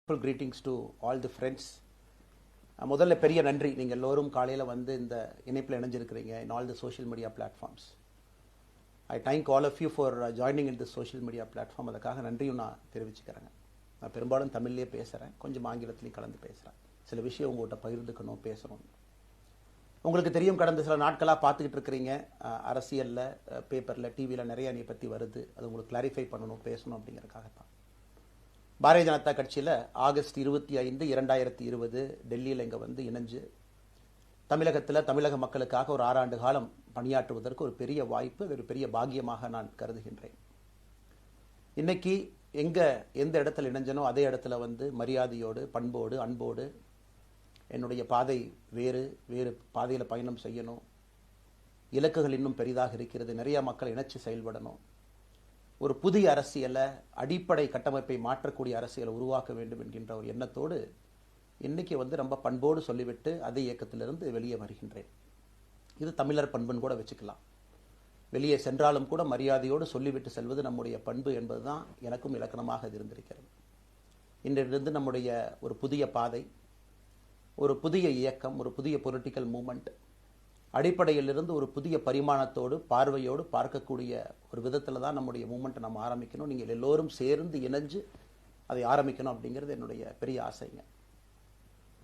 full greetings to all the friends. முதல்ல பெரிய நன்றி, நீங்கள் எல்லோரும் காலையில் வந்து இந்த இணைப்பில் இணைஞ்சிருக்கிறீங்க in all the social media platforms. I thank all of you for joining in the social media platform. அதுக்காக நன்றியும் நான் தெரிவிச்சுக்கிறேங்க. நான் பெரும்பாலும் தமிழ்லேயே பேசுகிறேன், கொஞ்சம் ஆங்கிலத்திலையும் கலந்து பேசுகிறேன். சில விஷயம் உங்கள்கிட்ட பகிர்ந்துக்கணும், பேசணும். உங்களுக்கு தெரியும், கடந்த சில நாட்களாக பார்த்துக்கிட்டு இருக்கிறீங்க, அரசியலில், பேப்பரில், டிவியில் நிறைய நீ பற்றி வருது. அது உங்களுக்கு கிளாரிஃபை பண்ணணும், பேசணும் அப்படிங்கிறதுக்காகத்தான். பாரதிய ஜனதா கட்சியில் ஆகஸ்ட் 25, 2020 டெல்லியில் இங்கே வந்து இணைஞ்சு தமிழகத்தில் தமிழக மக்களுக்காக ஒரு 6 ஆண்டு காலம் பணியாற்றுவதற்கு ஒரு பெரிய வாய்ப்பு, ஒரு பெரிய பாக்கியமாக நான் கருதுகின்றேன். இன்னைக்கு எந்த இடத்துல இணைஞ்சனோ அதே இடத்துல வந்து மரியாதையோடு, பண்போடு, அன்போடு என்னுடைய பாதை வேறு பாதையில் பயணம் செய்யணும். இலக்குகள் இன்னும் பெரிதாக இருக்கிறது, நிறைய மக்கள் இணைச்சு செயல்படணும். ஒரு புதிய அரசியலை, அடிப்படை கட்டமைப்பை மாற்றக்கூடிய அரசியலை உருவாக்க வேண்டும் என்கின்ற ஒரு எண்ணத்தோடு இன்னைக்கு வந்து ரொம்ப பண்போடு சொல்லிவிட்டு அதே இயக்கத்திலிருந்து வெளியே வருகின்றேன். இது தமிழர் பண்புன்னு கூட வச்சுக்கலாம். வெளியே சென்றாலும் கூட மரியாதையோடு சொல்லிவிட்டு செல்வது நம்முடைய பண்பு என்பதுதான் எனக்கும் இலக்கணமாக இருந்திருக்கிறது. இன்றிலிருந்து நம்முடைய ஒரு புதிய பாதை, ஒரு புதிய இயக்கம், ஒரு புதிய பொலிட்டிக்கல் மூமெண்ட், அடிப்படையிலிருந்து ஒரு புதிய பரிமாணத்தோடு, பார்வையோடு பார்க்கக்கூடிய ஒரு விதத்தில் தான் நம்முடைய மூமெண்ட்டை நம்ம ஆரம்பிக்கணும். நீங்கள் எல்லோரும் சேர்ந்து இணைஞ்சு அதை ஆரம்பிக்கணும் அப்படிங்கிறது என்னுடைய பெரிய ஆசைங்க.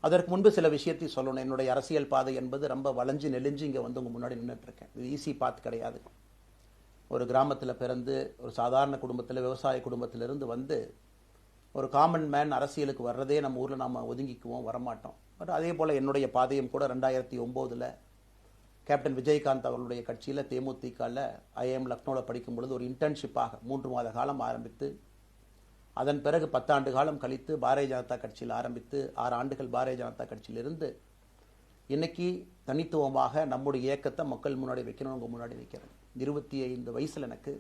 அதற்கு முன்பு சில விஷயத்தை சொல்லணும். என்னுடைய அரசியல் பாதை என்பது ரொம்ப வளைஞ்சு நெளிஞ்சு இங்கே வந்து உங்கள் முன்னாடி நின்றுட்டு இருக்கேன். இது ஈஸி பாத் கிடையாது. ஒரு கிராமத்தில் பிறந்து ஒரு சாதாரண குடும்பத்தில், விவசாய குடும்பத்திலிருந்து வந்து ஒரு காமன் மேன் அரசியலுக்கு வர்றதே நம்ம ஊரில் நாம் ஒதுங்கிக்குவோம், வரமாட்டோம். பட் அதே போல் என்னுடைய பாதையும் கூட 2009 கேப்டன் விஜயகாந்த் அவர்களுடைய கட்சியில் தேமுதிகவில் ஐஎம் லக்னோவில் படிக்கும் பொழுது ஒரு இன்டர்ன்ஷிப்பாக 3 மாத காலம் ஆரம்பித்து, அதன் பிறகு 10 ஆண்டு காலம் கழித்து பாரதிய ஜனதா கட்சியில் ஆரம்பித்து 6 ஆண்டுகள் பாரதிய ஜனதா கட்சியிலிருந்து இன்னைக்கு தனித்துவமாக நம்முடைய இயக்கத்தை மக்கள் முன்னாடி வைக்கணும், உங்கள் முன்னாடி வைக்கிறேன். 25 வயசில் எனக்கு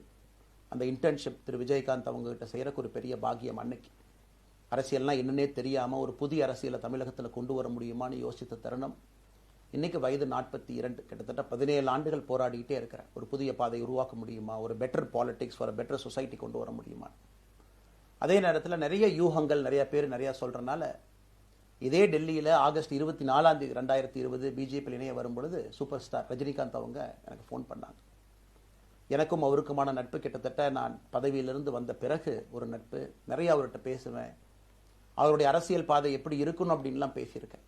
அந்த இன்டர்ன்ஷிப் திரு விஜயகாந்த் அவங்ககிட்ட செய்கிறக்கு ஒரு பெரிய பாக்கியம். அன்னைக்கு அரசியல்னால் என்னன்னே தெரியாமல் ஒரு புதிய அரசியலை தமிழகத்தில் கொண்டு வர முடியுமான்னு யோசித்த தருணம். இன்னைக்கு வயது 42, கிட்டத்தட்ட 17 ஆண்டுகள் போராடிக்கிட்டே இருக்கிறேன். ஒரு புதிய பாதை உருவாக்க முடியுமா, ஒரு பெட்டர் பாலிடிக்ஸ், ஒரு பெட்டர் சொசைட்டி கொண்டு வர முடியுமா. அதே நேரத்தில் நிறைய யூகங்கள், நிறைய பேர் நிறையா சொல்கிறனால இதே டெல்லியில் ஆகஸ்ட் 24, 2020 பிஜேபியில் இணைய வரும்பொழுது சூப்பர் ஸ்டார் ரஜினிகாந்த் அவங்க எனக்கு ஃபோன் பண்ணாங்க. எனக்கும் அவருக்குமான நட்பு கிட்டத்தட்ட நான் பதவியிலிருந்து வந்த பிறகு ஒரு நட்பு. நிறைய அவர்கிட்ட பேசுவேன். அவருடைய அரசியல் பாதை எப்படி இருக்கணும் அப்படின்லாம் பேசியிருக்கேன்.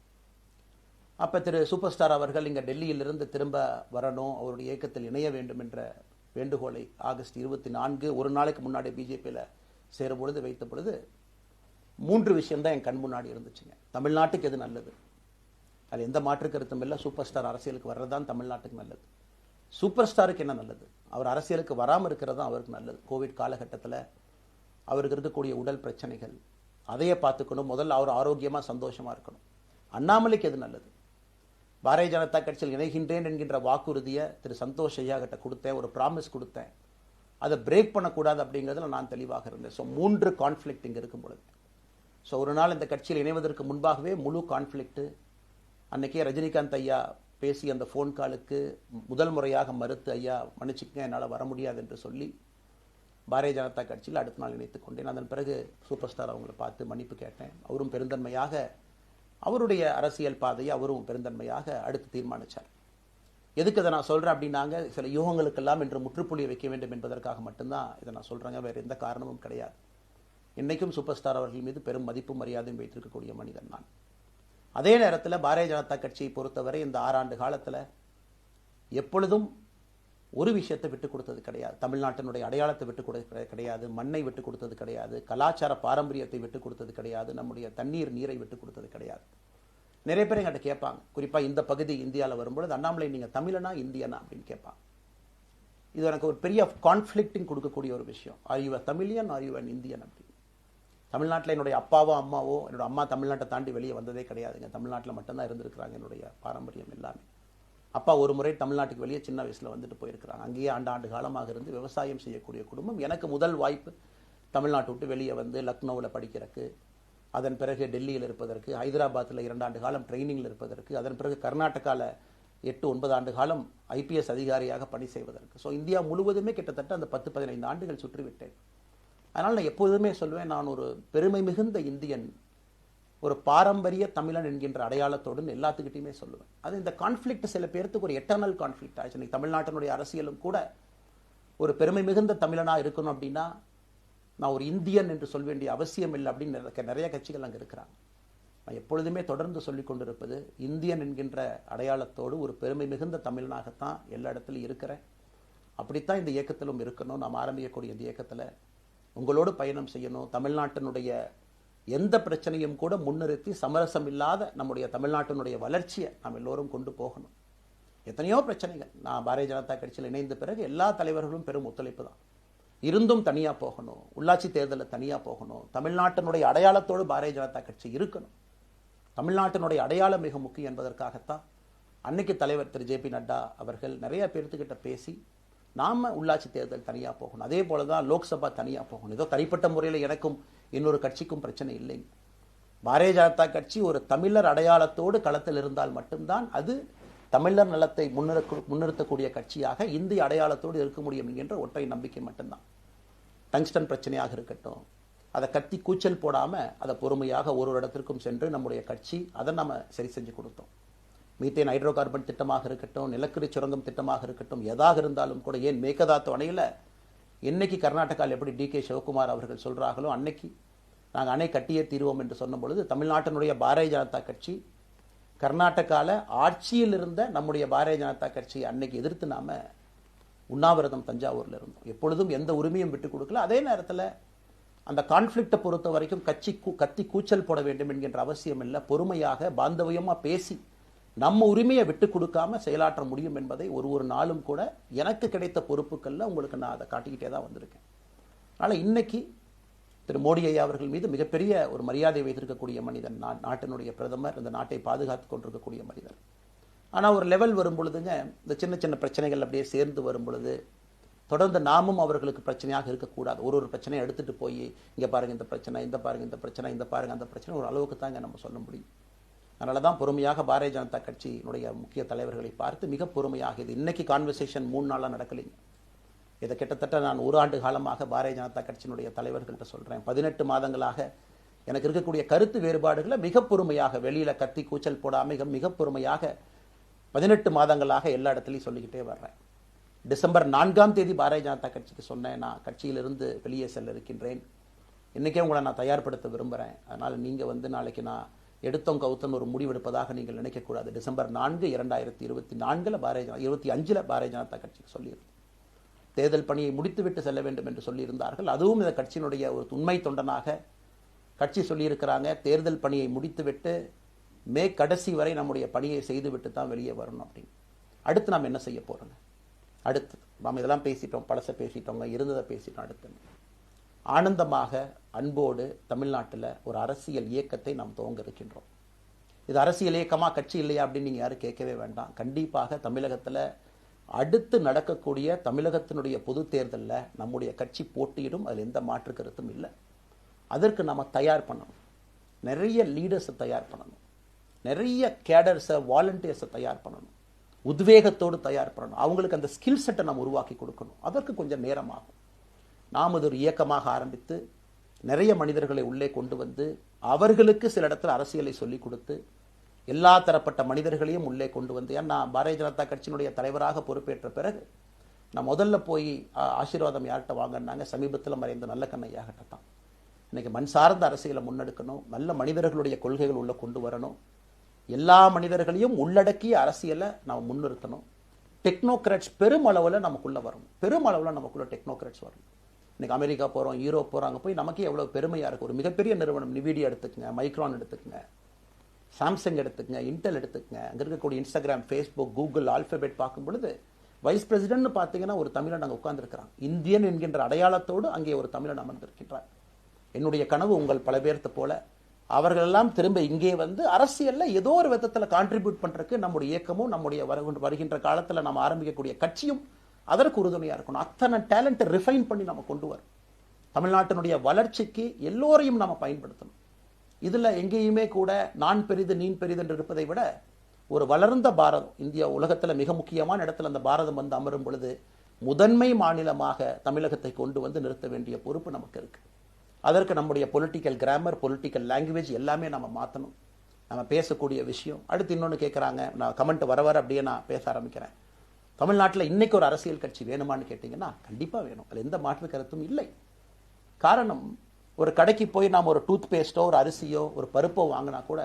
அப்போ திரு சூப்பர் ஸ்டார் அவர்கள் இங்கே டெல்லியிலிருந்து திரும்ப வரணும், அவருடைய இயக்கத்தில் இணைய வேண்டும் என்ற வேண்டுகோளை ஆகஸ்ட் 24 ஒரு நாளைக்கு முன்னாடி பிஜேபியில் சேரும் பொழுது வைத்த பொழுது 3 விஷயம்தான் என் கண் முன்னாடி இருந்துச்சுங்க. தமிழ்நாட்டுக்கு எது நல்லது, அது எந்த மாற்று கருத்தும் இல்லை. சூப்பர் ஸ்டார் அரசியலுக்கு வர்றதுதான் தமிழ்நாட்டுக்கு நல்லது. சூப்பர் ஸ்டாருக்கு என்ன நல்லது, அவர் அரசியலுக்கு வராமல் இருக்கிறது தான் அவருக்கு நல்லது. கோவிட் காலகட்டத்தில் அவருக்கு இருக்கக்கூடிய உடல் பிரச்சனைகள், அதையே பார்த்துக்கணும். முதல்ல அவர் ஆரோக்கியமாக சந்தோஷமாக இருக்கணும். அண்ணாமலைக்கு எது நல்லது, பாரதிய ஜனதா கட்சியில் இணைகின்றேன் என்கின்ற வாக்குறுதியை திரு சந்தோஷ் ஐயா கிட்ட கொடுத்தேன், ஒரு ப்ராமிஸ் கொடுத்தேன். அதை பிரேக் பண்ணக்கூடாது அப்படிங்கிறதுல நான் தெளிவாக இருந்தேன். ஸோ 3 கான்ஃப்ளிக்ட் இங்கே இருக்கும் பொழுது, ஸோ ஒரு நாள் இந்த கட்சியில் இணைவதற்கு முன்பாகவே முழு கான்ஃப்ளிக்ட். அன்னைக்கே ரஜினிகாந்த் ஐயா பேசி அந்த ஃபோன் காலுக்கு முதல் முறையாக மறுத்து, ஐயா மன்னிச்சுக்கங்க, என்னால் வர முடியாது என்று சொல்லி பாரதிய ஜனதா கட்சியில் அடுத்த நாள் இணைத்துக் கொண்டேன். அதன் பிறகு சூப்பர் ஸ்டார் அவங்கள பார்த்து மன்னிப்பு கேட்டேன். அவரும் பெருந்தன்மையாக அவருடைய அரசியல் பாதையை அவரும் பெருந்தன்மையாக அடுத்து தீர்மானித்தார். எதுக்கு இதை நான் சொல்கிறேன் அப்படின்னாங்க, சில யூகங்களுக்கெல்லாம் என்று முற்றுப்புள்ளியை வைக்க வேண்டும் என்பதற்காக மட்டும்தான் இதை நான் சொல்கிறேங்க, வேறு எந்த காரணமும் கிடையாது. இன்றைக்கும் சூப்பர் ஸ்டார் அவர்கள் மீது பெரும் மதிப்பும் மரியாதையும் வைத்திருக்கக்கூடிய மனிதன் நான். அதே நேரத்தில் பாரதிய ஜனதா கட்சியை பொறுத்தவரை இந்த 6 ஆண்டு காலத்தில் எப்பொழுதும் ஒரு விஷயத்தை விட்டு கொடுத்தது கிடையாது. தமிழ்நாட்டினுடைய அடையாளத்தை விட்டு கொடுத்தது கிடையாது, மண்ணை விட்டு கொடுத்தது கிடையாது, கலாச்சார பாரம்பரியத்தை விட்டு கொடுத்தது கிடையாது, நம்முடைய நீரை விட்டு கொடுத்தது கிடையாது. நிறைய பேர் எங்கிட்ட கேட்பாங்க, குறிப்பாக இந்த பகுதி இந்தியாவில் வரும்பொழுது, அண்ணாமலை நீங்கள் தமிழனா இந்தியனா அப்படின்னு கேட்பாங்க. இது எனக்கு ஒரு பெரிய கான்ஃப்ளிக்டிங் கொடுக்கக்கூடிய ஒரு விஷயம். Are you a Tamilian, are you an Indian அப்படின்னு. தமிழ்நாட்டில் என்னுடைய அப்பாவோ அம்மாவோ, என்னோட அம்மா தமிழ்நாட்டை தாண்டி வெளியே வந்ததே கிடையாதுங்க. தமிழ்நாட்டில் மட்டும்தான் இருந்திருக்கிறாங்க. என்னுடைய பாரம்பரியம் எல்லாமே. அப்பா ஒரு முறை தமிழ்நாட்டுக்கு வெளியே சின்ன வயசில் வந்துட்டு போயிருக்கிறாங்க. அங்கேயே ஆண்டு காலமாக இருந்து விவசாயம் செய்யக்கூடிய குடும்பம். எனக்கு முதல் வாய்ப்பு தமிழ்நாட்டை விட்டு வெளியே வந்து லக்னோவில் படிக்கிறதுக்கு, அதன் பிறகு டெல்லியில் இருப்பதற்கு, ஹைதராபாத்தில் 2 ஆண்டு காலம் ட்ரைனிங்கில் இருப்பதற்கு, அதன் பிறகு கர்நாடகாவில் 8-9 ஆண்டு காலம் IPS அதிகாரியாக பணி செய்வதற்கு. ஸோ இந்தியா முழுவதுமே கிட்டத்தட்ட அந்த 10-15 ஆண்டுகள் சுற்றிவிட்டேன். அதனால் நான் எப்போதுமே சொல்வேன், நான் ஒரு பெருமை மிகுந்த இந்தியன் ஒரு பாரம்பரிய தமிழன் என்கின்ற அடையாளத்தோடு எல்லாத்துக்கிட்டையுமே சொல்லுவேன். அது இந்த கான்ஃப்ளிக்ட் சில பேர்த்துக்கு ஒரு எட்டர்னல் கான்ஃப்ளிக்ட் ஆச்சு. இன்னைக்கு தமிழ்நாட்டினுடைய அரசியலும் கூட ஒரு பெருமை மிகுந்த தமிழனா இருக்கணும் அப்படின்னா நான் ஒரு இந்தியன் என்று சொல்ல வேண்டிய அவசியம் இல்லை அப்படின்னு நிறைய கட்சிகள் அங்கே இருக்கிறாங்க. நான் எப்பொழுதுமே தொடர்ந்து சொல்லிக் கொண்டிருப்பது இந்தியன் என்கின்ற அடையாளத்தோடு ஒரு பெருமை மிகுந்த தமிழனாகத்தான் எல்லா இடத்துலையும் இருக்கிறேன். அப்படித்தான் இந்த இயக்கத்திலும் இருக்கணும். நாம் ஆரம்பிக்கக்கூடிய இந்த இயக்கத்தில் உங்களோடு பயணம் செய்யணும். தமிழ்நாட்டினுடைய எந்த பிரச்சனையும் கூட முன்னிறுத்தி சமரசம் இல்லாத நம்முடைய தமிழ்நாட்டினுடைய வளர்ச்சியை நாம் எல்லோரும் கொண்டு போகணும். எத்தனையோ பிரச்சனைகள். நான் பாரதிய ஜனதா கட்சியில் இணைந்த பிறகு எல்லா தலைவர்களும் பெரும் ஒத்துழைப்பு தான். இருந்தும் தனியாக போகணும், உள்ளாட்சி தேர்தலில் தனியாக போகணும், தமிழ்நாட்டினுடைய அடையாளத்தோடு பாரதிய ஜனதா கட்சி இருக்கணும். தமிழ்நாட்டினுடைய அடையாளம் மிக முக்கியம் என்பதற்காகத்தான் அன்னைக்கு தலைவர் திரு ஜே பி நட்டா அவர்கள் நிறைய பேர்த்துக்கிட்ட பேசி நாம உள்ளாட்சி தேர்தல் தனியாக போகணும், அதே போல தான் லோக்சபா தனியாக போகணும். ஏதோ தனிப்பட்ட முறையில் எனக்கும் இன்னொரு கட்சிக்கும் பிரச்சனை இல்லைங்க. பாரதிய ஜனதா கட்சி ஒரு தமிழர் அடையாளத்தோடு களத்தில் இருந்தால் மட்டும்தான் அது தமிழர் நலத்தை முன்னிறுத்தக்கூடிய கட்சியாக இந்திய அடையாளத்தோடு இருக்க முடியும் என்கின்ற ஒற்றை நம்பிக்கை மட்டும்தான். டங்ஸ்டன் பிரச்சனையாக இருக்கட்டும், அதை கத்தி கூச்சல் போடாம அதை பொறுமையாக ஒரு இடத்திற்கும் சென்று நம்முடைய கட்சி அதை நம்ம சரி செஞ்சு கொடுத்தோம். மீத்தேன் ஹைட்ரோ கார்பன் திட்டமாக இருக்கட்டும், நிலக்கரி சுரங்கம் திட்டமாக இருக்கட்டும், எதாக இருந்தாலும் கூட, ஏன் மேகதாத்து அணையில் இன்னைக்கு கர்நாடகாவில் எப்படி டி கே சிவகுமார் அவர்கள் சொல்றாங்களோ அன்னைக்கு நாங்கள் அணை கட்டியே தீர்வோம் என்று சொன்ன பொழுது தமிழ்நாட்டினுடைய பாரதிய ஜனதா கட்சி கர்நாடகாவில் ஆட்சியில் இருந்த நம்முடைய பாரதிய ஜனதா கட்சியை அன்னைக்கு எதிர்த்து நாம உண்ணாவிரதம் தஞ்சாவூர்ல இருந்தோம். எப்பொழுதும் எந்த உரிமையும் விட்டு கொடுக்கல. அதே நேரத்தில் அந்த கான்ஃப்ளிக்டை பொறுத்த வரைக்கும் கத்தி கூச்சல் போட வேண்டும் என்கின்ற அவசியம் இல்லை. பொறுமையாக பாந்தவியமா பேசி நம்ம உரிமையை விட்டு கொடுக்காம செயலாற்ற முடியும் என்பதை ஒரு நாளும் கூட எனக்கு கிடைத்த பொறுப்புக்கள்ல உங்களுக்கு நான் அதை காட்டிக்கிட்டே தான் வந்திருக்கேன். அதனால இன்னைக்கு திரு மோடி ஐயா அவர்கள் மீது மிகப்பெரிய ஒரு மரியாதை வைத்திருக்கக்கூடிய மனிதன், நாட்டினுடைய பிரதமர், இந்த நாட்டை பாதுகாத்து கொண்டிருக்கக்கூடிய மனிதர். ஆனால் ஒரு லெவல் வரும் பொழுதுங்க, இந்த சின்ன சின்ன பிரச்சனைகள் அப்படியே சேர்ந்து வரும் பொழுது தொடர்ந்து நாமும் அவர்களுக்கு பிரச்சனையாக இருக்கக்கூடாது. ஒரு பிரச்சனையை எடுத்துட்டு போய் இங்க பாருங்க இந்த பிரச்சனை, இந்த பாருங்க இந்த பிரச்சனை, இந்த பாருங்க அந்த பிரச்சனை, ஒரு அளவுக்கு தாங்க நம்ம சொல்ல முடியும். அதனால தான் பொறுமையாக பாரதிய ஜனதா கட்சியினுடைய முக்கிய தலைவர்களை பார்த்து மிக பொறுமையாக, இது இன்னைக்கு கான்வர்சேஷன் 3 நாளாக நடக்கலைங்க. இதை கிட்டத்தட்ட நான் 1 ஆண்டு காலமாக பாரதிய ஜனதா கட்சியினுடைய தலைவர்கள்ட்ட சொல்றேன். 18 மாதங்களாக எனக்கு இருக்கக்கூடிய கருத்து வேறுபாடுகளை மிக பொறுமையாக, வெளியில கத்தி கூச்சல் போடாம மிக பொறுமையாக 18 மாதங்களாக எல்லா இடத்துலையும் சொல்லிக்கிட்டே வர்றேன். டிசம்பர் 4ஆம் தேதி பாரதிய ஜனதா கட்சிக்கு சொன்னேன், நான் கட்சியிலிருந்து வெளியே செல்ல இருக்கின்றேன், இன்னைக்கே உங்களை நான் தயார்படுத்த விரும்புகிறேன். அதனால் நீங்கள் நாளைக்கு நான் எடுத்தோம் கவுத்தன் ஒரு முடிவெடுப்பதாக நீங்கள் நினைக்கக்கூடாது. டிசம்பர் 4, 2024 25 பாரதிய ஜனதா கட்சிக்கு சொல்லியிருந்தேன். தேர்தல் பணியை முடித்துவிட்டு செல்ல வேண்டும் என்று சொல்லியிருந்தார்கள். அதுவும் இந்த கட்சியினுடைய ஒரு உண்மை தொண்டனாக கட்சி சொல்லியிருக்கிறாங்க, தேர்தல் பணியை முடித்துவிட்டு மே கடைசி வரை நம்முடைய பணியை செய்துவிட்டு தான் வெளியே வரணும் அப்படின்னு. அடுத்து நாம் என்ன செய்ய போறோங்க? அடுத்து நாம் இதெல்லாம் பேசிட்டோம், பழச பேசிட்டோங்க, இருந்ததை பேசிட்டோம். அடுத்து ஆனந்தமாக அன்போடு தமிழ்நாட்டில் ஒரு அரசியல் இயக்கத்தை நாம் துவங்க இருக்கின்றோம். இது அரசியல் இயக்கமா கட்சி இல்லையா அப்படின்னு நீங்க யாரும் கேட்கவே வேண்டாம். கண்டிப்பாக தமிழகத்தில் அடுத்து நடக்கக்கூடிய தமிழகத்தினுடைய பொது தேர்தலில் நம்முடைய கட்சி போட்டியிடும், அதில் எந்த மாற்று கருத்தும் இல்லை. அதற்கு நம்ம தயார் பண்ணணும், நிறைய லீடர்ஸை தயார் பண்ணணும், நிறைய கேடர்ஸை, வாலண்டியர்ஸை தயார் பண்ணணும், உத்வேகத்தோடு தயார் பண்ணணும், அவங்களுக்கு அந்த ஸ்கில் செட்டை நம்ம உருவாக்கி கொடுக்கணும். அதற்கு கொஞ்சம் நேரமாகும். நாம் இது ஒரு இயக்கமாக ஆரம்பித்து நிறைய மனிதர்களை உள்ளே கொண்டு வந்து அவர்களுக்கு சில இடத்துல அரசியலை சொல்லிக் கொடுத்து எல்லா தரப்பட்ட மனிதர்களையும் உள்ளே கொண்டு வந்து, ஏன்னா பாரதிய ஜனதா கட்சியினுடைய தலைவராக பொறுப்பேற்ற பிறகு நான் முதல்ல போய் ஆசீர்வாதம் யார்கிட்ட வாங்கினாங்க, சமீபத்தில் மறைந்த நல்ல கண்ணையாகிட்ட தான். இன்னைக்கு மண் சார்ந்த அரசியலை முன்னெடுக்கணும், நல்ல மனிதர்களுடைய கொள்கைகள் உள்ள கொண்டு வரணும், எல்லா மனிதர்களையும் உள்ளடக்கிய அரசியலை நாம் முன்னிறுத்தணும். டெக்னோக்ராட்ஸ் பெருமளவில் நமக்குள்ள வரணும், பெருமளவில் நமக்குள்ள டெக்னோக்ராட்ஸ் வரணும். இன்னைக்கு அமெரிக்கா போகிறோம், யூரோப் போகிறோம், அங்கே போய் நமக்கே எவ்வளோ பெருமையாக இருக்குது. ஒரு மிகப்பெரிய நிறுவனம் நிவிடியா எடுத்துக்கங்க, மைக்ரான் எடுத்துக்கங்க, சாம்சங் எடுத்துக்கங்க, இன்டெல் எடுத்துக்கங்க, அங்கே இருக்கக்கூடிய இன்ஸ்டாகிராம், ஃபேஸ்புக், கூகுள், ஆல்பபெட் பார்க்கும் பொழுது வைஸ் பிரசிடென்ட்னு பார்த்தீங்கன்னா ஒரு தமிழன் அங்கே உட்கார்ந்துருக்கிறான். இந்தியன் என்கின்ற அடையாளத்தோடு அங்கே ஒரு தமிழன் அமர்ந்திருக்கின்றார். என்னுடைய கனவு உங்கள் பல பேர்த்த போல அவர்களெல்லாம் திரும்ப இங்கே வந்து அரசியலில் ஏதோ ஒரு விதத்தில் கான்ட்ரிபியூட் பண்ணுறதுக்கு நம்முடைய இயக்கமும் நம்முடைய வருகின்ற காலத்தில் நம்ம ஆரம்பிக்கக்கூடிய கட்சியும் அதற்கு உறுதுணையாக இருக்கணும். அத்தனை டேலண்ட்டை ரிஃபைன் பண்ணி நம்ம கொண்டு வரும். தமிழ்நாட்டினுடைய வளர்ச்சிக்கு எல்லோரையும் நம்ம பயன்படுத்தணும். இதில் எங்கேயுமே கூட நான் பெரிது நீன் பெரிது என்று இருப்பதை விட ஒரு வளர்ந்த பாரதம், இந்தியா உலகத்தில் மிக முக்கியமான இடத்துல அந்த பாரதம் வந்து அமரும் பொழுது முதன்மை மாநிலமாக தமிழகத்தை கொண்டு வந்து நிறுத்த வேண்டிய பொறுப்பு நமக்கு இருக்கு. அதற்கு நம்முடைய பொலிட்டிக்கல் கிராமர், பொலிட்டிக்கல் லாங்குவேஜ் எல்லாமே நம்ம மாற்றணும். நம்ம பேசக்கூடிய விஷயம். அடுத்து இன்னொன்று கேட்குறாங்க, நான் கமெண்ட் வர அப்படியே நான் பேச ஆரம்பிக்கிறேன். தமிழ்நாட்டில் இன்னைக்கு ஒரு அரசியல் கட்சி வேணுமான்னு கேட்டிங்கன்னா கண்டிப்பாக வேணும். அதில் எந்த மாற்று கருத்தும் இல்லை. காரணம், ஒரு கடைக்கு போய் நாம் ஒரு டூத் பேஸ்ட்டோ, ஒரு அரிசியோ, ஒரு பருப்போ வாங்கினா கூட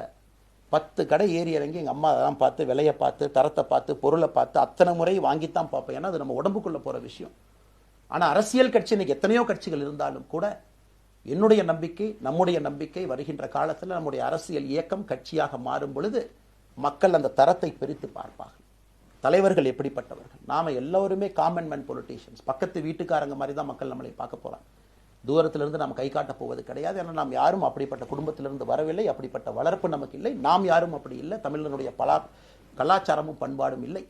10 கடை ஏறி இறங்கி எங்கள் அம்மா அதெல்லாம் பார்த்து, விலையை பார்த்து, தரத்தை பார்த்து, பொருளை பார்த்து அத்தனை முறை வாங்கித்தான் பார்ப்பேன். ஏன்னா அது நம்ம உடம்புக்குள்ளே போகிற விஷயம். ஆனால் அரசியல் கட்சி இன்னைக்கு எத்தனையோ கட்சிகள் இருந்தாலும் கூட என்னுடைய நம்பிக்கை, நம்முடைய நம்பிக்கை, வருகின்ற காலத்தில் நம்முடைய அரசியல் இயக்கம் கட்சியாக மாறும் பொழுது மக்கள் அந்த தரத்தை பிரித்து பார்ப்பார்கள். தலைவர்கள் எப்படிப்பட்டவர்கள்? நாம எல்லோருமே காமன் மேன் பொலிட்டீஷியன்ஸ். பக்கத்து வீட்டுக்காரங்க மாதிரி தான் மக்கள் நம்மளை பார்க்க போறாங்க. தூரத்திலிருந்து நாம் கை காட்ட போவது கிடையாது. ஏன்னா நாம் யாரும் அப்படிப்பட்ட குடும்பத்திலிருந்து வரவில்லை, அப்படிப்பட்ட வளர்ப்பு நமக்கு இல்லை, நாம் யாரும் அப்படி இல்லை, தமிழனுடைய கலாச்சாரமும் பண்பாடும் இல்லை.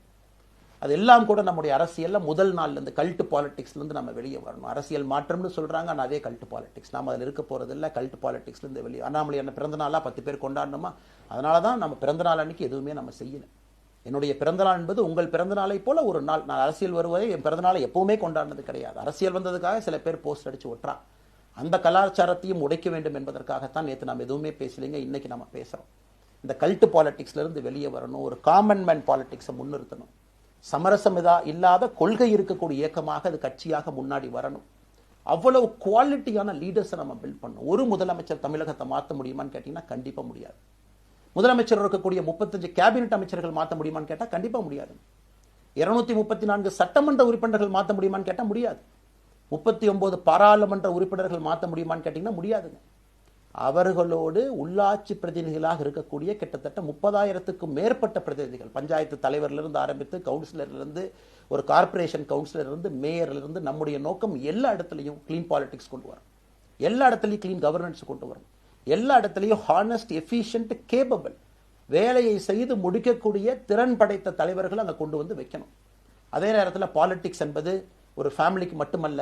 அதெல்லாம் கூட நம்முடைய அரசியல்ல முதல் நாள்ல இருந்து கல்ட் பாலிடிக்ஸ்ல இருந்து நம்ம வெளியே வரணும். அரசியல் மாற்றம்னு சொல்றாங்க, ஆனால் அதே கல்ட் பாலிடிக்ஸ். நாம அதில் இருக்க போறது இல்லை. கல்ட் பாலிடிக்ஸ்ல இருந்து வெளியே. அண்ணாமலை என்ன பிறந்த நாளா 10 பேர் கொண்டாடணுமா? அதனாலதான் நம்ம பிறந்த நாள் அன்னைக்கு எதுவுமே நம்ம செய்யல. என்னுடைய பிறந்த நாள் என்பது உங்கள் பிறந்த நாளை போல ஒரு நாள். நான் அரசியல் வருவதை என் பிறந்த நாளை எப்பவுமே கொண்டாடினது கிடையாது. அரசியல் வந்ததுக்காக சில பேர் போஸ்ட் அடிச்சு ஒட்டுறா. அந்த கலாச்சாரத்தையும் உடைக்க வேண்டும் என்பதற்காகத்தான் நேற்று நாம் எதுவுமே பேசலைங்க. இன்னைக்கு நம்ம பேசுறோம். இந்த கல்ட் பாலிடிக்ஸ்ல இருந்து வெளியே வரணும். ஒரு காமன் மேன் பாலிடிக்ஸை முன்னிறுத்தணும். சமரசம் இல்லாத கொள்கை இருக்கக்கூடிய இயக்கமாக அது கட்சியாக முன்னாடி வரணும். அவ்வளவு குவாலிட்டியான லீடர்ஸை நம்ம பில்ட் பண்ணணும். ஒரு முதலமைச்சர் தமிழகத்தை மாற்ற முடியுமான்னு கேட்டீங்கன்னா கண்டிப்பா முடியாது. முதலமைச்சர் இருக்கக்கூடிய 35 கேபினெட் அமைச்சர்கள் மாற்ற முடியுமான்னு கேட்டா கண்டிப்பா முடியாது. 234 சட்டமன்ற உறுப்பினர்கள் மாற்ற முடியுமான்னு கேட்டா முடியாது. 39 பாராளுமன்ற உறுப்பினர்கள் மாற்ற முடியுமான்னு கேட்டீங்கன்னா முடியாதுங்க. அவர்களோடு உள்ளாட்சி பிரதிநிதிகளாக இருக்கக்கூடிய கிட்டத்தட்ட 30,000க்கும் மேற்பட்ட பிரதிநிதிகள், பஞ்சாயத்து தலைவரிலிருந்து ஆரம்பித்து கவுன்சிலரிலிருந்து, ஒரு கார்பரேஷன் கவுன்சிலரிலிருந்து, மேயரிலிருந்து, நம்முடைய நோக்கம் எல்லா இடத்துலையும் கிளீன் பாலிடிக்ஸ் கொண்டு வரும். எல்லா இடத்துலையும் கிளீன் கவர்னன்ஸ் கொண்டு வரும். எல்லா இடத்துலையும் ஹானஸ்ட், எஃபிஷியன்ட், கேபபிள், வேலையை செய்து முடிக்கக்கூடிய திறன் படைத்த தலைவர்கள் அங்கே கொண்டு வந்து வைக்கணும். அதே நேரத்தில் பாலிடிக்ஸ் என்பது ஒரு ஃபேமிலிக்கு மட்டுமல்ல,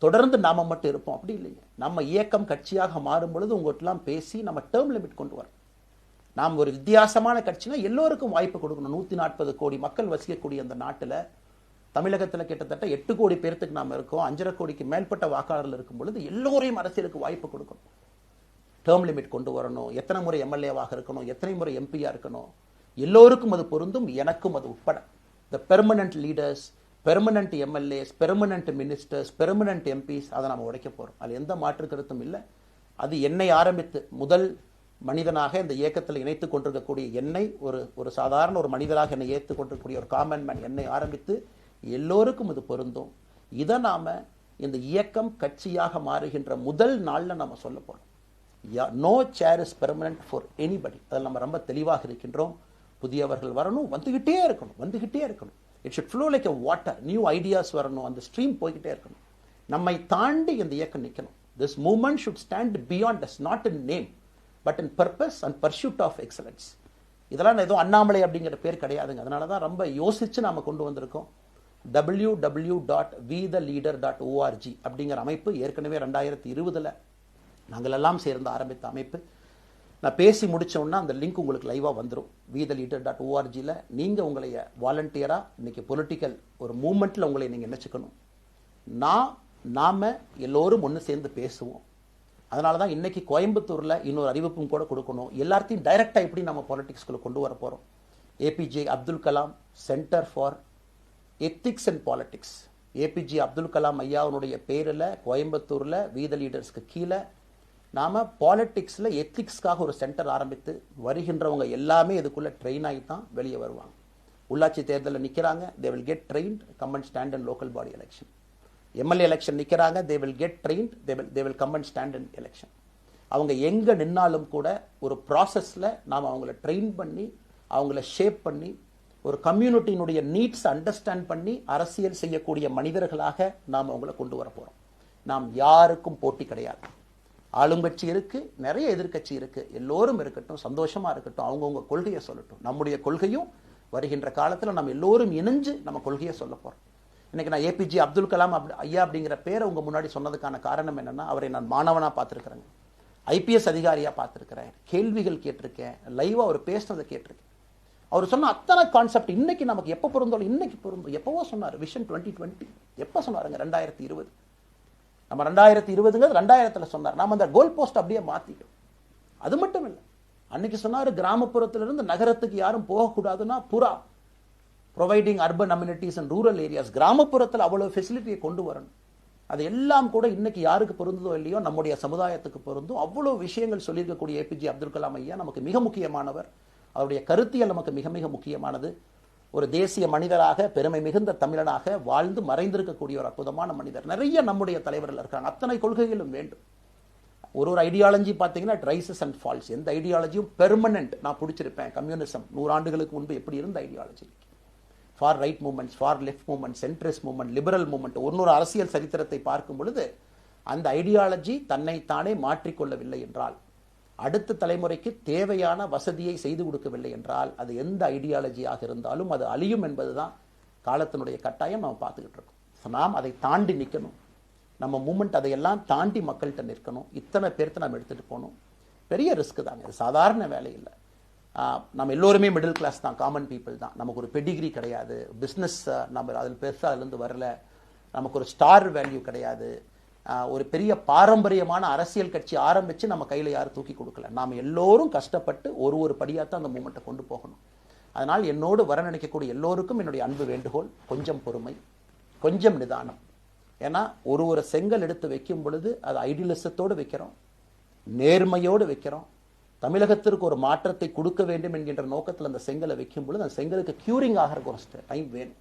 தொடர்ந்து நாம மட்டும் இருப்போம் அப்படி இல்லைங்க. நம்ம இயக்கம் கட்சியாக மாறும் பொழுது உங்கள்கிட்டலாம் பேசி நம்ம டேர்ம் லிமிட் கொண்டு வரோம். நாம் ஒரு வித்தியாசமான கட்சினா எல்லோருக்கும் வாய்ப்பு கொடுக்கணும். 140 கோடி மக்கள் வசிக்கக்கூடிய அந்த நாட்டில், தமிழகத்தில் கிட்டத்தட்ட 8 கோடி பேர்த்துக்கு நாம் இருக்கோம். 5.5 கோடிக்கு மேற்பட்ட வாக்காளர்கள் இருக்கும் பொழுது எல்லோரையும் அரசியலுக்கு வாய்ப்பு கொடுக்கணும். டேர்ம் லிமிட் கொண்டு வரணும். எத்தனை முறை எம்எல்ஏவாக இருக்கணும், எத்தனை முறை எம்பியா இருக்கணும், எல்லோருக்கும் அது பொருந்தும், எனக்கும் அது உட்பட. The permanent leaders, permanent MLAs, permanent ministers, permanent MPs, அதை நம்ம உடைக்க போறோம். அது எந்த மாற்று கருத்தும் இல்லை. அது என்னை ஆரம்பித்து முதல் மனிதனாக இந்த இயக்கத்தில் இணைத்துக் கொண்டிருக்கக்கூடிய என்னை, ஒரு சாதாரண ஒரு மனிதராக என்னை ஏற்றுக் கொண்டிருக்கக்கூடிய ஒரு காமன் மேன் என்னை ஆரம்பித்து எல்லோருக்கும் இது பொருந்தும். இதை நாம இந்த இயக்கம் கட்சியாக மாறுகின்ற முதல் நாள்ல நாம சொல்ல போறோம். No chair is permanent for anybody. அதில் நம்ம ரொம்ப தெளிவாக இருக்கின்றோம். புதியவர்கள் வரணும், வந்துகிட்டே இருக்கணும். It should flow like a water. New ideas வரணும், அந்த ஸ்ட்ரீம் போய்கிட்டே இருக்கணும். நம்மை தாண்டி இந்த இயக்கம் நிற்கணும். This movement should stand beyond us, not in name but in purpose and pursuit of excellence. இதெல்லாம் ஏதோ அண்ணாமலை அப்படிங்கிற பேர் கிடையாதுங்க. அதனால தான் ரொம்ப யோசிச்சு நாம கொண்டு வந்திருக்கோம். www.vetheleader.org அப்படிங்கிற அமைப்பு ஏற்கனவே 2020 நாங்கள் எல்லாம் சேர்ந்து ஆரம்பித்த அமைப்பு. நான் பேசி முடிச்சோன்னா அந்த லிங்க் உங்களுக்கு லைவா வந்துடும். vetheleader.org-ல நீங்க உங்களை வாலண்டியரா இன்னைக்கு பொலிட்டிக்கல் ஒரு மூவ்மெண்ட்ல உங்களை நீங்க நினைச்சுக்கணும். நாம எல்லோரும் ஒன்று சேர்ந்து பேசுவோம். அதனாலதான் இன்னைக்கு கோயம்புத்தூர்ல இன்னொரு அறிவிப்பும் கூட கொடுக்கணும். எல்லாத்தையும் டைரக்டா எப்படி நம்ம பாலிடிக்ஸ்குள்ள கொண்டு வர போறோம். APJ Abdul Kalam centre for ethics and politics, APJ Abdul Kalam ஐயாவுடைய பேரில் கோயம்புத்தூர்ல வீத லீடர்ஸ்க்கு கீழே நாம பாலிடிக்ஸ்ல எத்திக்ஸ்க்காக ஒரு சென்டர் ஆரம்பித்து வருகின்றவங்க எல்லாமே இதுக்குள்ள ட்ரெயின் ஆகி தான் வெளியே வருவாங்க. உள்ளாட்சி தேர்தலில் நிற்கிறாங்க, they will get trained, come and stand in local body election. MLA election நிற்கிறாங்க, they will get trained, they will come and stand in election. அவங்க எங்க நின்னாலும் கூட ஒரு ப்ராசஸ்ல நாம் அவங்கள ட்ரெயின் பண்ணி, அவங்கள ஷேப் பண்ணி, ஒரு கம்யூனிட்டியினுடைய நீட்ஸ் அண்டர்ஸ்டாண்ட் பண்ணி அரசியல் செய்யக்கூடிய மனிதர்களாக நாம் அவங்கள கொண்டு வர போறோம். நாம் யாருக்கும் போட்டி கிடையாது. ஆளுங்கட்சி இருக்கு, நிறைய எதிர்கட்சி இருக்கு, எல்லோரும் இருக்கட்டும், சந்தோஷமா இருக்கட்டும், அவங்கவுங்க கொள்கையை சொல்லட்டும். நம்முடைய கொள்கையும் வருகின்ற காலத்துல நம்ம எல்லோரும் இணைஞ்சு நம்ம கொள்கையை சொல்ல போறோம். இன்னைக்கு நான் ஏபிஜே அப்துல் கலாம் ஐயா அப்படிங்கிற பேரை உங்க முன்னாடி சொன்னதுக்கான காரணம் என்னன்னா, அவரை நான் மாணவனா பார்த்திருக்கிறேங்க, ஐபிஎஸ் அதிகாரியா பார்த்திருக்கிறேன், கேள்விகள் கேட்டிருக்கேன், லைவா அவர் பேசினதை கேட்டிருக்கேன். அவர் சொன்ன அத்தனை கான்செப்ட் இன்னைக்கு நமக்கு எப்ப பொருந்தோம், இன்னைக்கு பொருந்தும். எப்பவோ சொன்னார் விஷன் 2020, எப்ப சொன்னாருங்க 2020. நம்ம 2020 2000 சொன்னார். நாம அந்த கோல் போஸ்ட் அப்படியே மாத்திட்டோம். அது மட்டும் இல்லை, அன்னைக்கு சொன்னாரு கிராமப்புறத்திலிருந்து நகரத்துக்கு யாரும் போகக்கூடாதுன்னா புறா providing urban amenities and rural areas, கிராமப்புறத்தில் அவ்வளவு ஃபெசிலிட்டியை கொண்டு வரணும். அது எல்லாம் கூட இன்னைக்கு யாருக்கு பொருந்ததோ இல்லையோ நம்முடைய சமுதாயத்துக்கு பொருந்தும். அவ்வளவு விஷயங்கள் சொல்லியிருக்கக்கூடிய ஏபிஜே அப்துல் கலாம் ஐயா நமக்கு மிக முக்கியமானவர். அவருடைய கருத்தியல் நமக்கு மிக மிக முக்கியமானது. ஒரு தேசிய மனிதராக, பெருமை மிகுந்த தமிழனாக வாழ்ந்து மறைந்திருக்கக்கூடிய ஒரு அற்புதமான மனிதர். நிறைய நம்முடைய தலைவர்கள் இருக்காங்க. அத்தனை கொள்கைகளும் வேண்டும். ஒரு ஐடியாலஜி பார்த்தீங்கன்னா ரைசஸ் அண்ட் ஃபால்ஸ். எந்த ஐடியாலஜியும் பெர்மனன்ட் நான் பிடிச்சிருப்பேன். கம்யூனிசம் 100 ஆண்டுகளுக்கு முன்பு எப்படி இருந்த ideology, for right movements, for left movement, centrist movement, liberal movement, ஒரு அரசியல் சரித்திரத்தை பார்க்கும் பொழுது அந்த ஐடியாலஜி தன்னைத்தானே மாற்றிக்கொள்ளவில்லை என்றால், அடுத்த தலைமுறைக்கு தேவையான வசதியை செய்து கொடுக்கவில்லை என்றால், அது எந்த ஐடியாலஜியாக இருந்தாலும் அது அழியும் என்பதுதான் காலத்தினுடைய கட்டாயம். நம்ம பார்த்துக்கிட்டு இருக்கோம். நாம் அதை தாண்டி நிற்கணும். நம்ம மூமெண்ட் அதையெல்லாம் தாண்டி மக்கள்கிட்ட நிற்கணும். இத்தனை பேர்த்து நம்ம எடுத்துட்டு போகணும். பெரிய ரிஸ்க் தாங்க, இது சாதாரண வேலை இல்லை. நம்ம எல்லோருமே மிடில் கிளாஸ் தான், காமன் பீப்புள் தான். நமக்கு ஒரு பெடிகிரி கிடையாது, பிஸ்னஸ் நம்ம அதில் பெருசாக அதுலேருந்து வரல, நமக்கு ஒரு ஸ்டார் வேல்யூ கிடையாது, ஒரு பெரிய பாரம்பரியமான அரசியல் கட்சி ஆரம்பித்து நம்ம கையில் யாரும் தூக்கி கொடுக்கல. நாம் எல்லோரும் கஷ்டப்பட்டு ஒரு படியாத்தான் அந்த மூமெண்ட்டை கொண்டு போகணும். அதனால் என்னோடு வர நினைக்கக்கூடிய எல்லோருக்கும் என்னுடைய அன்பு வேண்டுகோள், கொஞ்சம் பொறுமை, கொஞ்சம் நிதானம். ஏன்னா ஒரு செங்கல் எடுத்து வைக்கும் பொழுது அது ஐடியலிசத்தோடு வைக்கிறோம், நேர்மையோடு வைக்கிறோம். தமிழகத்திற்கு ஒரு மாற்றத்தை கொடுக்க வேண்டும் என்கின்ற நோக்கத்தில் அந்த செங்கலை வைக்கும் பொழுது அந்த செங்கலுக்கு கியூரிங் ஆகிற ஒரு டைம் வேணும்.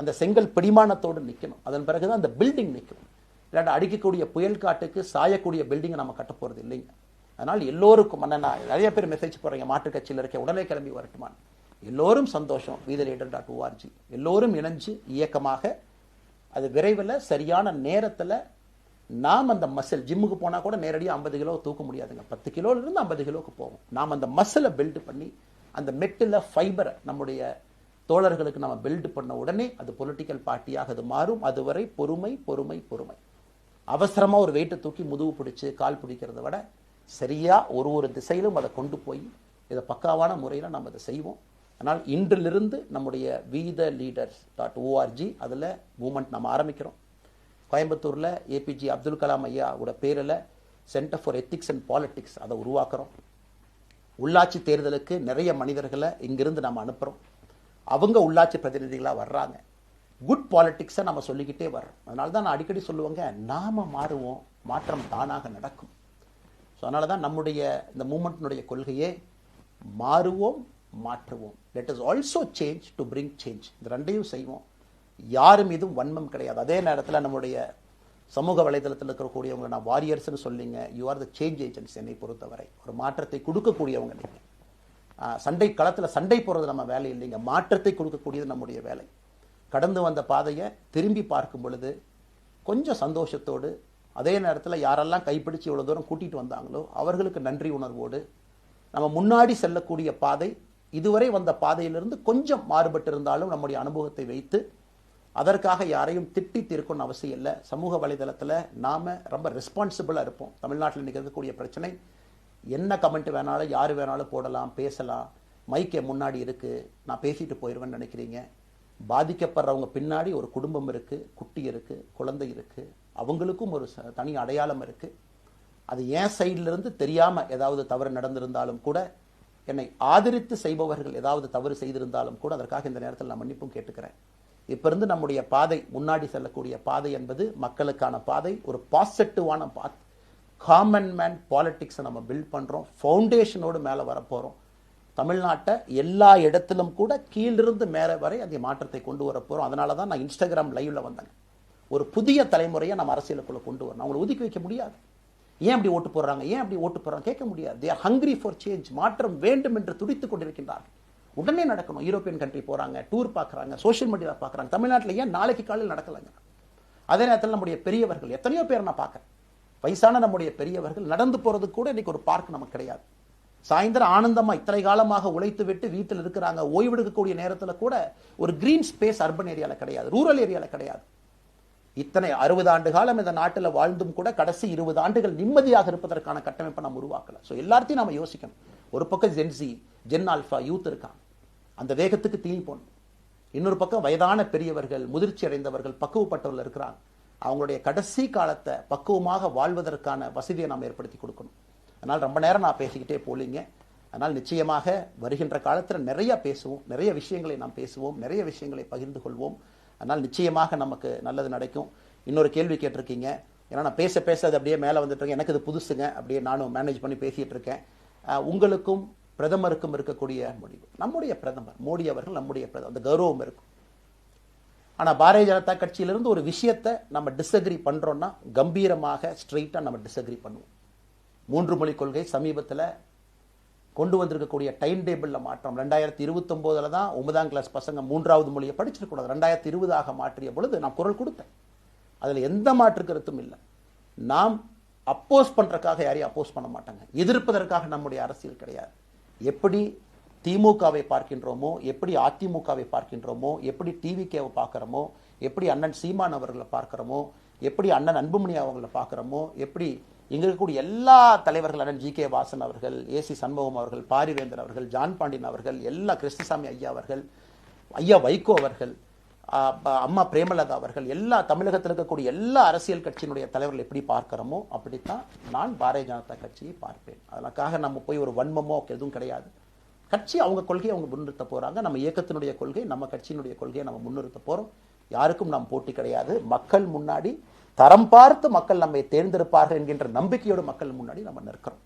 அந்த செங்கல் பிடிமானத்தோடு நிற்கணும். அதன் பிறகுதான் அந்த பில்டிங் நிற்கும். இல்லாட்டி அடிக்கக்கூடிய புயல் காட்டுக்கு சாயக்கூடிய பில்டிங்கை நம்ம கட்ட போகிறது இல்லைங்க. அதனால் எல்லோருக்கும் நிறைய பேர் மெசேஜ் போடுறீங்க, மாற்றுக் கட்சியில் இருக்க உடனே கிளம்பி வரட்டுமான். எல்லோரும் சந்தோஷம். wethereader.org எல்லோரும் இணைஞ்சு இயக்கமாக அது விரைவில் சரியான நேரத்தில் நாம் அந்த மசில், ஜிம்முக்கு போனால் கூட நேரடியாக 50 கிலோ தூக்க முடியாதுங்க, 10 கிலோலேருந்து 50 கிலோக்கு போகும். நாம் அந்த மசிலை பில்டு பண்ணி அந்த மெட்டில் ஃபைபரை நம்முடைய தோழர்களுக்கு நம்ம பில்டு பண்ண உடனே அது பொலிட்டிக்கல் பார்ட்டியாக அது மாறும். அதுவரை பொறுமை பொறுமை பொறுமை. அவசரமாக ஒரு வெயிட்டை தூக்கி முதுகு பிடிச்சி கால் பிடிக்கிறத விட சரியாக ஒரு திசையிலும் அதை கொண்டு போய் இதை பக்காவான முறையில் நம்ம அதை செய்வோம். ஆனால் இன்றிலிருந்து நம்முடைய wethereader.org அதில் மூமெண்ட் நம்ம ஆரம்பிக்கிறோம். கோயம்புத்தூரில் ஏபிஜே அப்துல் கலாம் ஐயாவோட பேரில் centre for ethics and politics அதை உருவாக்குறோம். உள்ளாட்சி தேர்தலுக்கு நிறைய மனிதர்களை இங்கிருந்து நம்ம அனுப்புகிறோம். அவங்க உள்ளாட்சி பிரதிநிதிகளாக வர்றாங்க. குட் பாலிட்டிக்ஸை நம்ம சொல்லிக்கிட்டே வர்றோம். அதனால தான் நான் அடிக்கடி சொல்லுவாங்க, நாம மாறுவோம், மாற்றம் தானாக நடக்கும். ஸோ அதனால தான் நம்முடைய இந்த மூமெண்ட்டினுடைய கொள்கையே மாறுவோம், மாற்றுவோம். Let us also change to bring change. இந்த ரெண்டையும் செய்வோம். யாரு மீதும் வன்மம் கிடையாது. அதே நேரத்தில் நம்முடைய சமூக வலைதளத்தில் இருக்கக்கூடியவங்க நான் வாரியர்ஸ்னு சொல்லிங்க, you are the change agents. என்னை பொறுத்தவரை ஒரு மாற்றத்தை கொடுக்கக்கூடியவங்க நீங்கள். சண்டை களத்தில் சண்டை போடுறது நம்ம வேலை இல்லைங்க, மாற்றத்தை கொடுக்கக்கூடியது நம்முடைய வேலை. கடந்து வந்த பாதையை திரும்பி பார்க்கும் பொழுது கொஞ்சம் சந்தோஷத்தோடு, அதே நேரத்தில் யாரெல்லாம் கைப்பிடிச்சு இவ்வளோ தூரம் கூட்டிகிட்டு வந்தாங்களோ அவர்களுக்கு நன்றி உணர்வோடு, நம்ம முன்னாடி செல்லக்கூடிய பாதை இதுவரை வந்த பாதையிலிருந்து கொஞ்சம் மாறுபட்டு இருந்தாலும் நம்முடைய அனுபவத்தை வைத்து அதற்காக யாரையும் திட்டி தீர்க்கணும்னு அவசியம் இல்லை. சமூக வலைதளத்தில் நாம் ரொம்ப ரெஸ்பான்சிபிளாக இருப்போம். தமிழ்நாட்டில் இன்றைக்கி இருக்கக்கூடிய பிரச்சனை, என்ன கமெண்ட் வேணாலும் யார் வேணாலும் போடலாம், பேசலாம், மைக்கே முன்னாடி இருக்குது, நான் பேசிட்டு போயிடுவேன்னு நினைக்கிறீங்க. பாதிக்கப்படுறவங்க பின்னாடி ஒரு குடும்பம் இருக்குது, குட்டி இருக்குது, குழந்தை இருக்குது, அவங்களுக்கும் ஒரு தனி அடையாளம் இருக்குது. அது என் சைட்லேருந்து தெரியாமல் ஏதாவது தவறு நடந்திருந்தாலும் கூட, என்னை ஆதரித்து செய்பவர்கள் ஏதாவது தவறு செய்திருந்தாலும் கூட அதற்காக இந்த நேரத்தில் நான் மன்னிப்பும் கேட்டுக்கிறேன். இப்போ இருந்து நம்முடைய பாதை, முன்னாடி செல்லக்கூடிய பாதை என்பது மக்களுக்கான பாதை, ஒரு பாசிட்டிவான பாத். காமன் மேன் பாலிட்டிக்ஸை நம்ம பில்ட் பண்ணுறோம். ஃபவுண்டேஷனோடு மேலே வரப்போகிறோம். தமிழ்நாட்டை எல்லா இடத்திலும் கூட கீழிருந்து மேலே வரை அந்த மாற்றத்தை கொண்டு வர போகிறோம். அதனால தான் நான் இன்ஸ்டாகிராம் லைவ்ல வந்தேன். ஒரு புதிய தலைமுறையை நம்ம அரசியலுக்குள்ள கொண்டு வரணும். அவங்களை ஒதுக்கி வைக்க முடியாது. ஏன் அப்படி ஓட்டு போடுறாங்க, ஏன் அப்படி ஓட்டு போடுறாங்க கேட்க முடியாது. They are hungry for change. மாற்றம் வேண்டும் என்று துடித்துக் கொண்டிருக்கின்றார்கள். உடனே நடக்கணும். யூரோப்பியன் கண்ட்ரி போகிறாங்க, டூர் பார்க்குறாங்க, சோஷியல் மீடியாவில் பார்க்குறாங்க. தமிழ்நாட்டில் ஏன் நாளைக்கு காலையில் நடக்கலைங்க? அதே நேரத்தில் நம்முடைய பெரியவர்கள் எத்தனையோ பேர் நான் பார்க்குறேன். வயசான நம்முடைய பெரியவர்கள் நடந்து போகிறதுக்கு கூட இன்னைக்கு ஒரு பார்க் நமக்கு கிடையாது. சாயந்தரம் ஆனந்தமாக இத்தனை காலமாக உழைத்து விட்டு வீட்டில் இருக்கிறாங்க. ஓய்வெடுக்கக்கூடிய நேரத்தில் கூட ஒரு கிரீன் ஸ்பேஸ் அர்பன் ஏரியாவில் கிடையாது, ரூரல் ஏரியாவில் கிடையாது. இத்தனை 60 ஆண்டு காலம் இந்த நாட்டில் வாழ்ந்தும் கூட கடைசி 20 ஆண்டுகள் நிம்மதியாக இருப்பதற்கான கட்டமைப்பை நம்ம உருவாக்கல. ஸோ எல்லாத்தையும் நம்ம யோசிக்கணும். ஒரு பக்கம் ஜென்சி, ஜென் ஆல்ஃபா யூத் இருக்காங்க, அந்த வேகத்துக்கு தீனி போடணும். இன்னொரு பக்கம் வயதான பெரியவர்கள், முதிர்ச்சி அடைந்தவர்கள், பக்குவப்பட்டவர்கள் இருக்கிறாங்க. அவங்களுடைய கடைசி காலத்தை பக்குவமாக வாழ்வதற்கான வசதியை நாம் ஏற்படுத்தி கொடுக்கணும். அதனால் ரொம்ப நேரம் நான் பேசிக்கிட்டே போலீங்க. அதனால் நிச்சயமாக வருகின்ற காலத்தில் நிறைய பேசுவோம், நிறைய விஷயங்களை நாம் பேசுவோம், நிறைய விஷயங்களை பகிர்ந்து கொள்வோம். அதனால் நிச்சயமாக நமக்கு நல்லது நடக்கும். இன்னொரு கேள்வி கேட்டிருக்கீங்க, ஏன்னா நான் பேச அது அப்படியே மேலே வந்துட்டு இருக்கேன், எனக்கு இது புதுசுங்க, அப்படியே நானும் மேனேஜ் பண்ணி பேசிகிட்டு இருக்கேன். உங்களுக்கும் பிரதமருக்கும் இருக்கக்கூடிய முடிவு, நம்முடைய பிரதமர் மோடி அவர்கள் நம்முடைய பிரதமர், அந்த கௌரவம் இருக்கும். ஆனால் பாரதிய ஜனதா கட்சியிலிருந்து ஒரு விஷயத்தை நம்ம டிஸ்அக்ரி பண்ணுறோன்னா கம்பீரமாக ஸ்ட்ரெயிட்டாக நம்ம டிஸ்அக்ரி பண்ணுவோம். 3 மொழி கொள்கை சமீபத்தில் கொண்டு வந்திருக்கக்கூடிய டைம் டேபிளில் மாற்றம் 2029 தான் 9ஆம் கிளாஸ் பசங்க 3வது மொழியை படிச்சிருக்கூடாது, 2020 மாற்றிய பொழுது நான் குரல் கொடுத்தேன். அதில் எந்த மாற்று கருத்தும் இல்லை. நாம் அப்போஸ் பண்ணுறதுக்காக யாரையும் அப்போஸ் பண்ண மாட்டாங்க, எதிர்ப்பதற்காக நம்முடைய அரசியல் கிடையாது. எப்படி திமுகவை பார்க்கின்றோமோ, எப்படி அதிமுகவை பார்க்கின்றோமோ, எப்படி டிவிகேவை பார்க்குறோமோ, எப்படி அண்ணன் சீமான் அவர்களை பார்க்குறோமோ, எப்படி அண்ணன் அன்புமணி அவர்களை பார்க்குறோமோ, எப்படி இங்கே இருக்கக்கூடிய எல்லா தலைவர்கள், அண்ணன் ஜி.கே. வாசன் அவர்கள், ஏசி சண்முகம் அவர்கள், பாரிவேந்தர் அவர்கள், ஜான் பாண்டியன் அவர்கள், எல்லா கிருஷ்ணசாமி ஐயா அவர்கள், ஐயா வைகோ அவர்கள், அம்மா பிரேமலதா அவர்கள், எல்லா தமிழகத்தில் இருக்கக்கூடிய எல்லா அரசியல் கட்சியினுடைய தலைவர்கள் எப்படி பார்க்கிறோமோ அப்படித்தான் நான் பாரதிய ஜனதா கட்சியை பார்ப்பேன். அதற்காக நம்ம போய் ஒரு வன்மமோ எதுவும் கிடையாது. கட்சி அவங்க கொள்கையை அவங்க முன்னிறுத்த போறாங்க, நம்ம இயக்கத்தினுடைய கொள்கை, நம்ம கட்சியினுடைய கொள்கையை நம்ம முன்னிறுத்த போறோம். யாருக்கும் நாம் போட்டி கிடையாது. மக்கள் முன்னாடி தரம் பார்த்து மக்கள் நம்மை தேர்ந்தெடுப்பார்கள் என்கின்ற நம்பிக்கையோடு மக்கள் முன்னாடி நம்ம நிற்கிறோம்.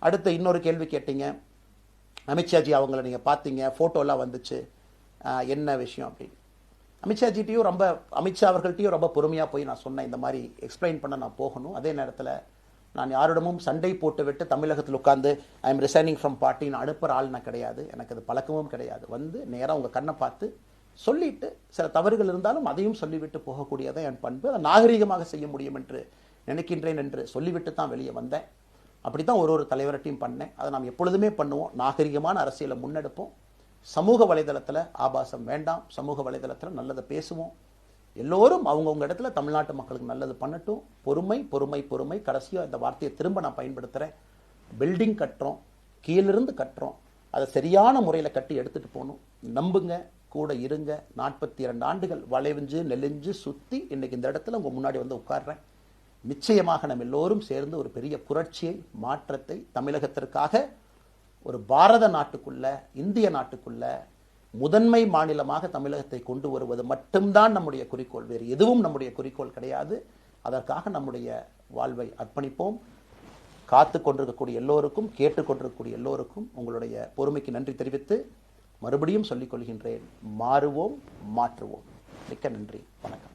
அடுத்து இன்னொரு கேள்வி கேட்டீங்க, அமித்ஷாஜி அவங்கள நீங்க பார்த்தீங்க, போட்டோலாம் வந்துச்சு, என்ன விஷயம் அப்படின்னு. அமித்ஷாஜிட்டையும் அமித்ஷா அவர்கள்ட்டையும் ரொம்ப பொறுமையாக போய் நான் சொன்னேன், இந்த மாதிரி எக்ஸ்பிளைன் பண்ண நான் போகணும். அதே நேரத்தில் நான் யாரிடமும் சண்டை போட்டு விட்டு தமிழகத்தில் உட்காந்து ஐ எம் ரிசைனிங் ஃப்ரம் பார்ட்டின்னு அனுப்புகிற ஆள் நான் கிடையாது, எனக்கு அது பழக்கமும் கிடையாது. வந்து நேராக உங்கள் கண்ணை பார்த்து சொல்லிட்டு, சில தவறுகள் இருந்தாலும் அதையும் சொல்லிவிட்டு போகக்கூடியதான் என் பண்பு. அதை நாகரீகமாக செய்ய முடியும் என்று நினைக்கின்றேன் என்று சொல்லிவிட்டு தான் வெளியே வந்தேன். அப்படி தான் ஒரு தலைவர்கிட்டையும் பண்ணேன். அதை நாம் எப்பொழுதுமே பண்ணுவோம், நாகரிகமான அரசியலை முன்னெடுப்போம். சமூக வலைதளத்தில் ஆபாசம் வேண்டாம், சமூக வலைதளத்தில் நல்லதை பேசுவோம். எல்லோரும் அவங்கவுங்க இடத்துல தமிழ்நாட்டு மக்களுக்கு நல்லது பண்ணட்டும். பொறுமை பொறுமை பொறுமை. கடைசியாக இந்த வார்த்தையை திரும்ப நான் பயன்படுத்துகிறேன். பில்டிங் கட்டுறோம், கீழிருந்து கட்டுறோம், அதை சரியான முறையில் கட்டி எடுத்துகிட்டு போகணும். நம்புங்க, கூட இருங்க. 42 ஆண்டுகள் வளைவிஞ்சு நெலிஞ்சு சுற்றி இன்னைக்கு இந்த இடத்துல உங்கள் முன்னாடி வந்து உட்கார்றேன். நிச்சயமாக நம்ம எல்லோரும் சேர்ந்து ஒரு பெரிய புரட்சியை, மாற்றத்தை தமிழகத்திற்காக, ஒரு பாரத நாட்டுக்குள்ள, இந்திய நாட்டுக்குள்ள முதன்மை மாநிலமாக தமிழகத்தை கொண்டு வருவது மட்டும்தான் நம்முடைய குறிக்கோள், வேறு எதுவும் நம்முடைய குறிக்கோள் கிடையாது. அதற்காக நம்முடைய வாழ்வை அர்ப்பணிப்போம். காத்து கொண்டிருக்கக்கூடிய எல்லோருக்கும், கேட்டுக்கொண்டிருக்கக்கூடிய எல்லோருக்கும் உங்களுடைய பொறுமைக்கு நன்றி தெரிவித்து மறுபடியும் சொல்லிக் கொள்கின்றேன், மாறுவோம், மாற்றுவோம். மிக்க நன்றி, வணக்கம்.